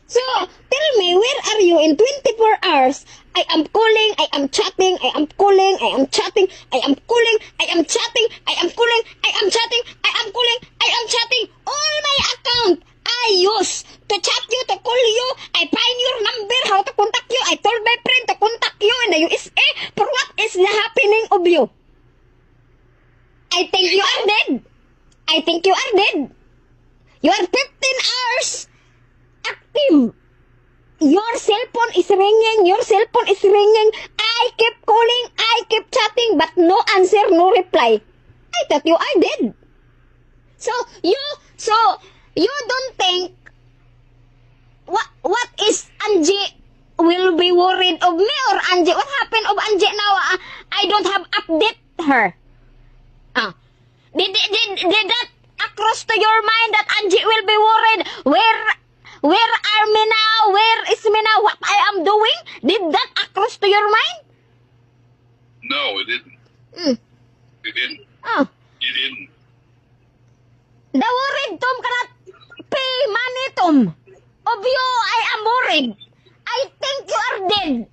So, tell me, where are you in 24 hours? I am calling, I am chatting, I am calling, I am chatting, I am calling, I am chatting, I am calling, I am chatting, I am calling, I am chatting. All my account I use to chat you, to call you. I find your number, how to contact you. I told my friend to contact you in the USA. For what is the happening of you? I think you are dead. I think you are dead. You are 15 hours active. Your cell phone is ringing. Your cell phone is ringing. I keep calling. I keep chatting. But no answer, no reply. I thought you are dead. So you don't think what is Angie will be worried of me or Angie? What happened of Angie now? I don't have update her. Did that across to your mind that Angie will be worried? Where are me now? Where is me now? What I am doing? Did that across to your mind? No, it didn't. It didn't. Oh, You didn't. the worried Tom cannot pay money Tom. Of you, I am worried. I think you are dead.